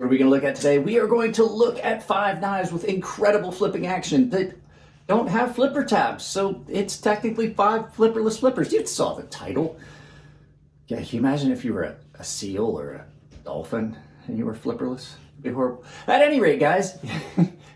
are we going to look at today? We are going to look at 5 knives with incredible flipping action that don't have flipper tabs. So it's technically 5 flipperless flippers. You saw the title. Yeah, can you imagine if you were a seal or a dolphin and you were flipperless? It'd be horrible. At any rate, guys,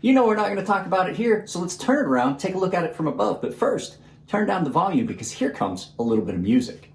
you know we're not going to talk about it here. So let's turn it around, take a look at it from above. But first, turn down the volume because here comes a little bit of music.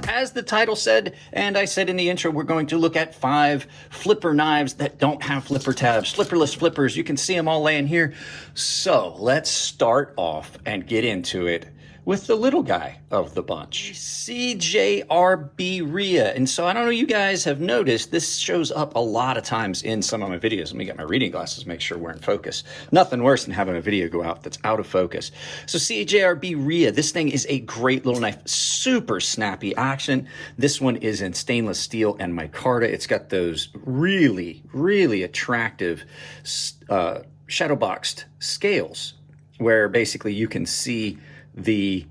As the title said, and I said in the intro, we're going to look at 5 flipper knives that don't have flipper tabs, flipperless flippers. You can see them all laying here. So let's start off and get into it with the little guy of the bunch, CJRB Rhea. And so I don't know, you guys have noticed this shows up a lot of times in some of my videos. Let me get my reading glasses, make sure we're in focus. Nothing worse than having a video go out that's out of focus. So CJRB Rhea, this thing is a great little knife, super snappy action. This one is in stainless steel and micarta. It's got those really, really attractive shadow boxed scales where basically you can see the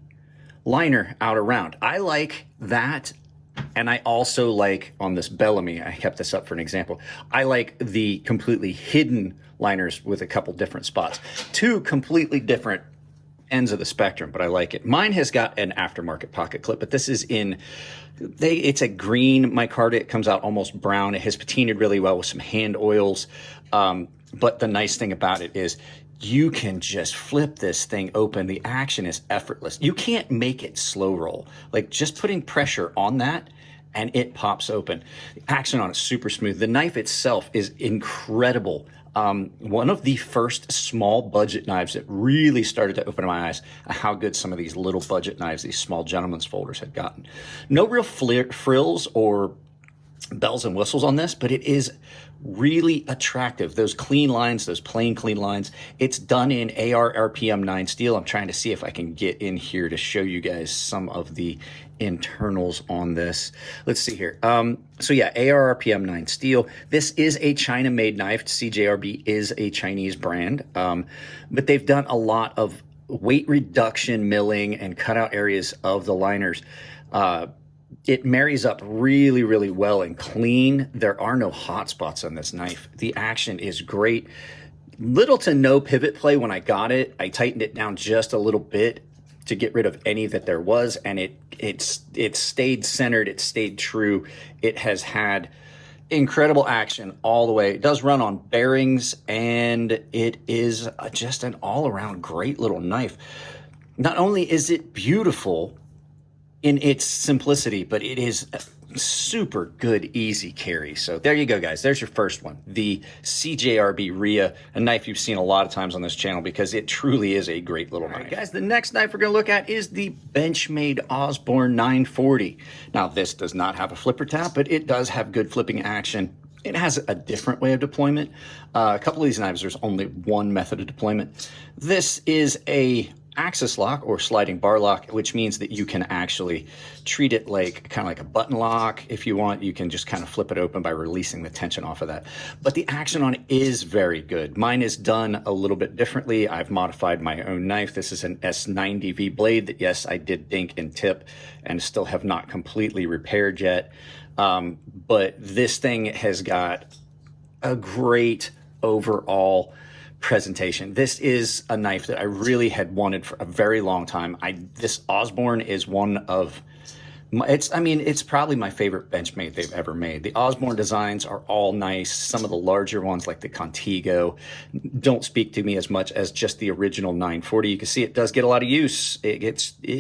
liner out around. I like that, and I also like on this Bellamy, I kept this up for an example, I like the completely hidden liners with a couple different spots. 2 completely different ends of the spectrum, but I like it. Mine has got an aftermarket pocket clip, but this is in, it's a green micarta. It comes out almost brown. It has patinaed really well with some hand oils. But the nice thing about it is you can just flip this thing open. The action is effortless. You can't make it slow roll. Like just putting pressure on that and it pops open. The action on it is super smooth. The knife itself is incredible. One of the first small budget knives that really started to open my eyes at how good some of these little budget knives, these small gentleman's folders had gotten. No real frills or bells and whistles on this, but it is really attractive. Those clean lines, those plain clean lines. It's done in AR RPM 9 steel. I'm trying to see if I can get in here to show you guys some of the internals on this. Let's see here. So yeah, AR RPM 9 steel. This is a China-made knife. CJRB is a Chinese brand, but they've done a lot of weight reduction milling and cutout areas of the liners. It marries up really, really well and clean. There are no hot spots on this knife. The action is great. Little to no pivot play when I got it. I tightened it down just a little bit to get rid of any that there was, and it stayed centered. It stayed true. It has had incredible action all the way. It does run on bearings, and it is just an all-around great little knife. Not only is it beautiful in its simplicity, but it is a super good, easy carry. So there you go, guys. There's your first one, the CJRB Rhea, a knife you've seen a lot of times on this channel because it truly is a great little knife. All right, guys, the next knife we're going to look at is the BENCHMADE Osborne 940. Now, this does not have a flipper tab, but it does have good flipping action. It has a different way of deployment. A couple of these knives, there's only one method of deployment. This is a axis lock or sliding bar lock, which means that you can actually treat it like kind of like a button lock. If you want, you can just kind of flip it open by releasing the tension off of that. But the action on it is very good. Mine is done a little bit differently. I've modified my own knife. This is an S90V blade that, yes, I did dink and tip and still have not completely repaired yet. But this thing has got a great overall presentation. This is a knife that I really had wanted for a very long time. This Osborne is one of it's probably my favorite BENCHMADE they've ever made. The Osborne designs are all nice. Some of the larger ones like the Contigo don't speak to me as much as just the original 940. You can see it does get a lot of use. It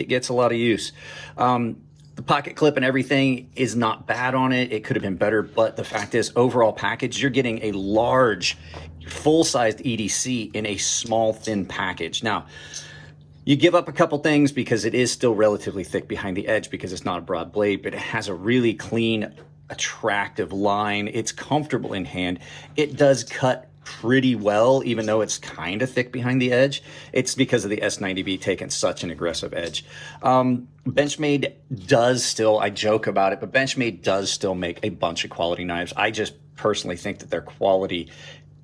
gets a lot of use. The pocket clip and everything is not bad on it. It could have been better, but the fact is, overall package, you're getting a large, full-sized EDC in a small, thin package. Now, you give up a couple things because it is still relatively thick behind the edge because it's not a broad blade, but it has a really clean, attractive line. It's comfortable in hand. It does cut pretty well, even though it's kind of thick behind the edge. It's because of the S90B taking such an aggressive edge. BenchMade does still, I joke about it, but BenchMade does still make a bunch of quality knives. I just personally think that their quality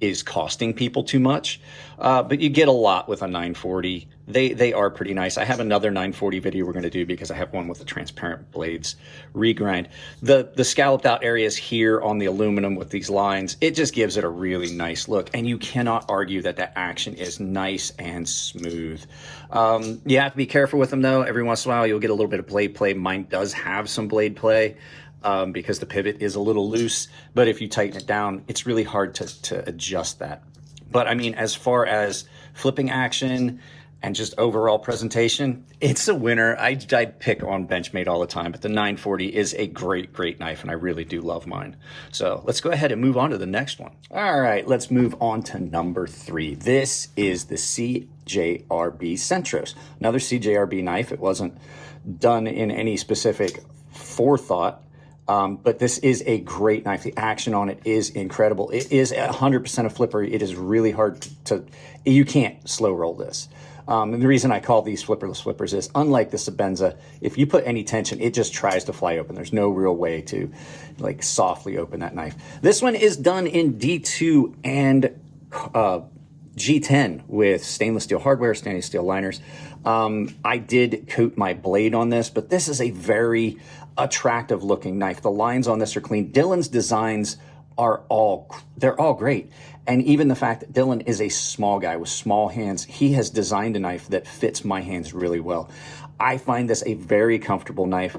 is costing people too much, but you get a lot with a 940. They are pretty nice. I have another 940 video we're going to do because I have one with the transparent blades regrind. The scalloped out areas here on the aluminum with these lines, it just gives it a really nice look, and you cannot argue that that action is nice and smooth. You have to be careful with them though. Every once in a while you'll get a little bit of blade play. Mine does have some blade play. Because the pivot is a little loose, but if you tighten it down, it's really hard to adjust that. But I mean, as far as flipping action and just overall presentation, it's a winner. I pick on BenchMade all the time, but the 940 is a great knife, and I really do love mine. So let's go ahead and move on to the next one. All right, let's move on to number 3. This is the CJRB Centros, another CJRB knife. It wasn't done in any specific forethought. But this is a great knife. The action on it is incredible. It is 100% a flipper. It is really hard you can't slow roll this. And the reason I call these flipperless flippers is, unlike the Sebenza, if you put any tension, it just tries to fly open. There's no real way to like softly open that knife. This one is done in D2 and G10 with stainless steel hardware, stainless steel liners. I did coat my blade on this, but this is a very attractive looking knife. The lines on this are clean. Dylan's designs they're all great. And even the fact that Dylan is a small guy with small hands, he has designed a knife that fits my hands really well. I find this a very comfortable knife.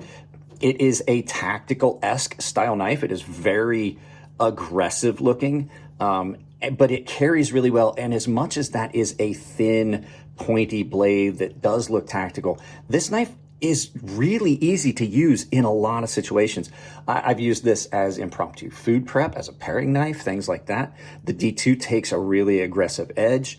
It is a tactical-esque style knife. It is very aggressive looking, but it carries really well. And as much as that is a thin, pointy blade that does look tactical, this knife is really easy to use in a lot of situations. I've used this as impromptu food prep, as a paring knife, things like that. The D2 takes a really aggressive edge.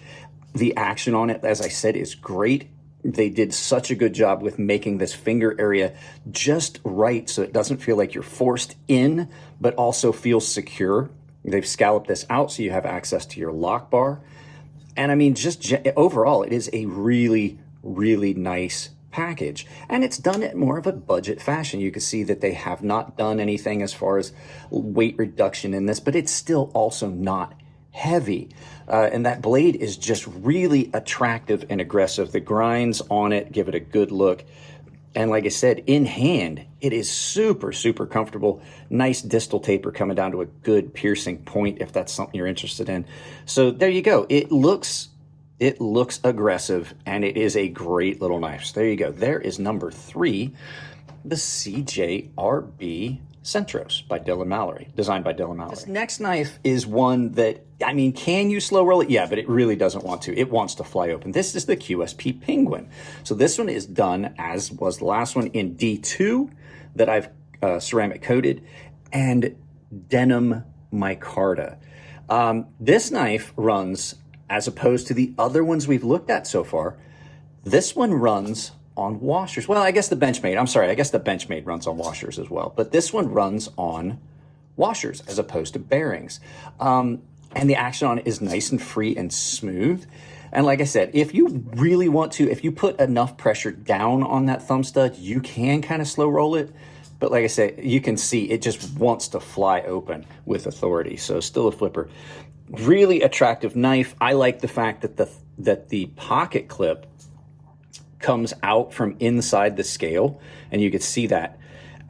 The action on it, as I said, is great. They did such a good job with making this finger area just right so it doesn't feel like you're forced in, but also feels secure. They've scalloped this out so you have access to your lock bar. And I mean, just overall, it is a really nice package, and it's done it more of a budget fashion. You can see that they have not done anything as far as weight reduction in this, but it's still also not heavy. And that blade is just really attractive and aggressive. The grinds on it give it a good look. And like I said, in hand, it is super comfortable. Nice distal taper coming down to a good piercing point if that's something you're interested in. So there you go. It looks aggressive, and it is a great little knife. So there you go. There is number 3, the CJRB Centros by Dylan Mallory, designed by Dylan Mallory. This next knife is one that, I mean, can you slow roll it? Yeah, but it really doesn't want to. It wants to fly open. This is the QSP Penguin. So this one is done, as was the last one, in D2 that I've ceramic coated, and denim micarta. This knife runs, as opposed to the other ones we've looked at so far, this one runs on washers. Well, I guess the BenchMade runs on washers as well, but this one runs on washers as opposed to bearings. And the action on it is nice and free and smooth. And like I said, if you really want to, if you put enough pressure down on that thumb stud, you can kind of slow roll it. But like I said, you can see it just wants to fly open with authority. So still a flipper. Really attractive knife. I like the fact that the pocket clip comes out from inside the scale, and you can see that.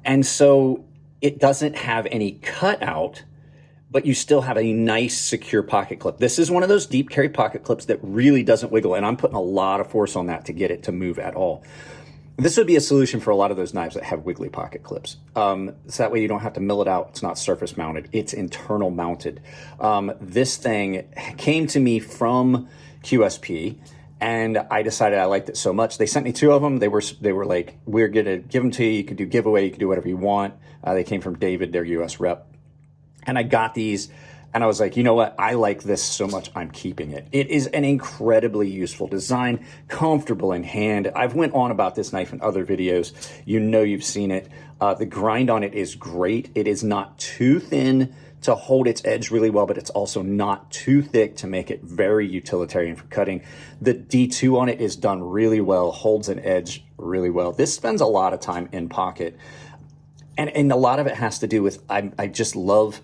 And so it doesn't have any cutout, but you still have a nice secure pocket clip. This is one of those deep carry pocket clips that really doesn't wiggle, and I'm putting a lot of force on that to get it to move at all. This would be a solution for a lot of those knives that have wiggly pocket clips. So that way you don't have to mill it out. It's not surface mounted. It's internal mounted. This thing came to me from QSP, and I decided I liked it so much. They sent me 2 of them. They were like, we're going to give them to you. You can do giveaway. You can do whatever you want. They came from David, their US rep. And I got these. And I was like, you know what? I like this so much, I'm keeping it. It is an incredibly useful design, comfortable in hand. I've went on about this knife in other videos. You know you've seen it. The grind on it is great. It is not too thin to hold its edge really well, but it's also not too thick to make it very utilitarian for cutting. The D2 on it is done really well, holds an edge really well. This spends a lot of time in pocket, and a lot of it has to do with, I just love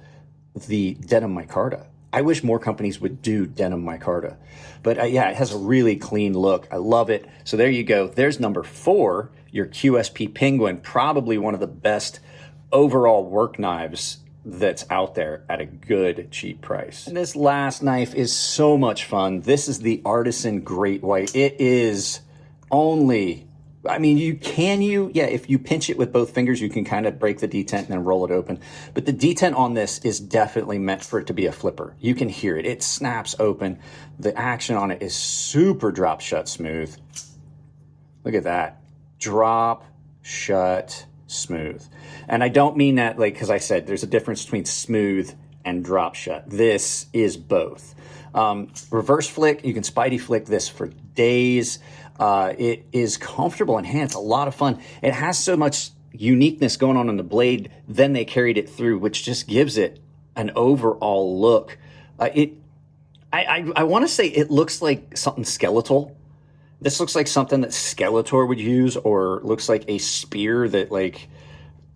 the denim micarta. I wish more companies would do denim micarta, but yeah, it has a really clean look. I love it. So there you go. There's number 4, your QSP Penguin, probably one of the best overall work knives that's out there at a good cheap price. And this last knife is so much fun. This is the Artisan Great White. It is only, I mean, yeah, if you pinch it with both fingers, you can kind of break the detent and then roll it open. But the detent on this is definitely meant for it to be a flipper. You can hear it. It snaps open. The action on it is super drop shut smooth. Look at that. Drop shut smooth. And I don't mean that like, because I said there's a difference between smooth and drop shut. This is both. Reverse flick, you can spidey flick this for days. It is comfortable in hand. It's a lot of fun. It has so much uniqueness going on the blade. Then they carried it through, which just gives it an overall look. I want to say it looks like something skeletal. This looks like something that Skeletor would use, or looks like a spear that like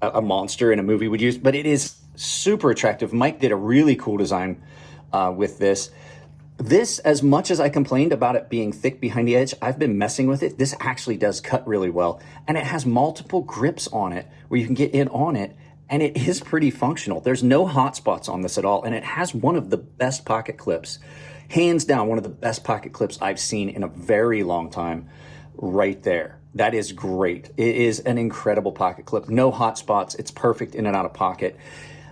a monster in a movie would use, but it is super attractive. Mike did a really cool design with this. This, as much as I complained about it being thick behind the edge, I've been messing with it. This actually does cut really well, and it has multiple grips on it where you can get in on it, and it is pretty functional. There's no hot spots on this at all, and it has one of the best pocket clips. Hands down, one of the best pocket clips I've seen in a very long time right there. That is great. It is an incredible pocket clip. No hot spots. It's perfect in and out of pocket.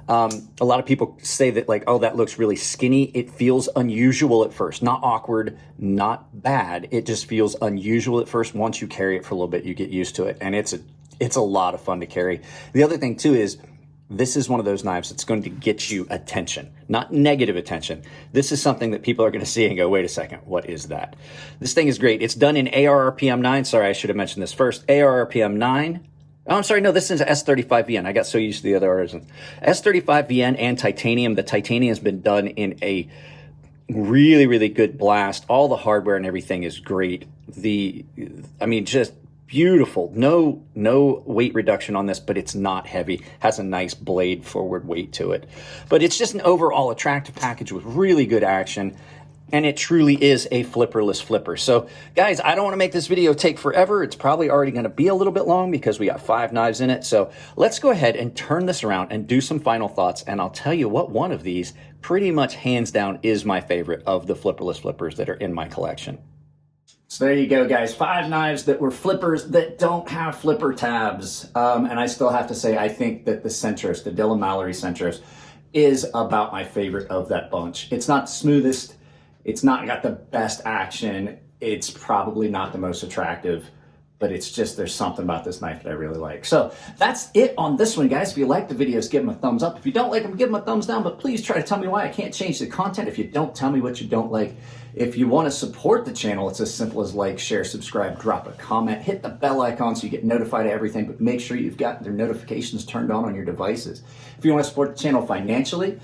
A lot of people say that like, oh, that looks really skinny. It feels unusual at first. Not awkward, not bad. It just feels unusual at first. Once you carry it for a little bit, you get used to it. And it's a lot of fun to carry. The other thing too is, this is one of those knives that's going to get you attention, not negative attention. This is something that people are going to see and go, wait a second, what is that? This thing is great. It's done in ARRPM 9. Sorry, I should have mentioned this first. ARRPM 9. Oh, I'm sorry. No, this is S35VN. I got so used to the other Artisan. S35VN and titanium. The titanium has been done in a really, really good blast. All the hardware and everything is great. Just beautiful. No weight reduction on this, but it's not heavy. Has a nice blade forward weight to it. But it's just an overall attractive package with really good action. And it truly is a flipperless flipper. So guys, I don't want to make this video take forever. It's probably already going to be a little bit long because we got 5 knives in it. So let's go ahead and turn this around and do some final thoughts. And I'll tell you what, one of these pretty much hands down is my favorite of the flipperless flippers that are in my collection. So there you go, guys. 5 knives that were flippers that don't have flipper tabs. And I still have to say, I think that the Centros, the Dylan Mallory Centros, is about my favorite of that bunch. It's not the smoothest. It's not got the best action. It's probably not the most attractive, but it's just, there's something about this knife that I really like. So that's it on this one, guys. If you like the videos, give them a thumbs up. If you don't like them, give them a thumbs down, but please try to tell me why. I can't change the content if you don't tell me what you don't like. If you want to support the channel, it's as simple as like, share, subscribe, drop a comment, hit the bell icon so you get notified of everything, but make sure you've got their notifications turned on your devices. If you want to support the channel financially,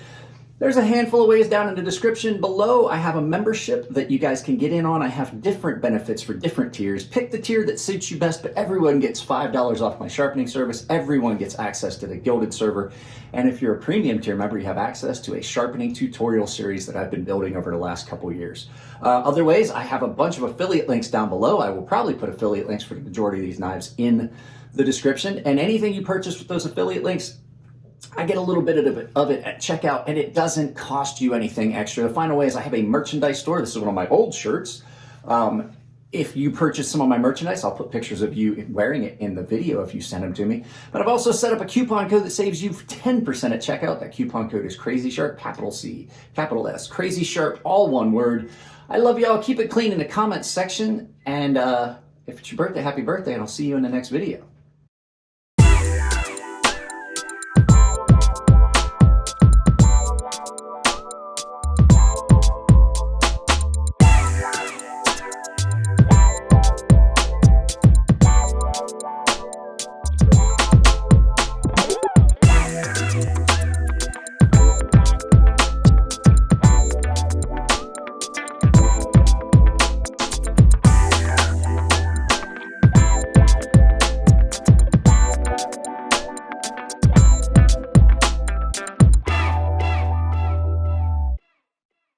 there's a handful of ways down in the description below. I have a membership that you guys can get in on. I have different benefits for different tiers. Pick the tier that suits you best, but everyone gets $5 off my sharpening service. Everyone gets access to the gilded server. And if you're a premium tier member, you have access to a sharpening tutorial series that I've been building over the last couple years. Other ways, I have a bunch of affiliate links down below. I will probably put affiliate links for the majority of these knives in the description. And anything you purchase with those affiliate links, I get a little bit of it at checkout, and it doesn't cost you anything extra. The final way is I have a merchandise store. This is one of my old shirts. If you purchase some of my merchandise, I'll put pictures of you wearing it in the video if you send them to me. But I've also set up a coupon code that saves you 10% at checkout. That coupon code is CrazySharp, capital C, capital S. CrazySharp, all one word. I love y'all. Keep it clean in the comments section. And if it's your birthday, happy birthday, and I'll see you in the next video.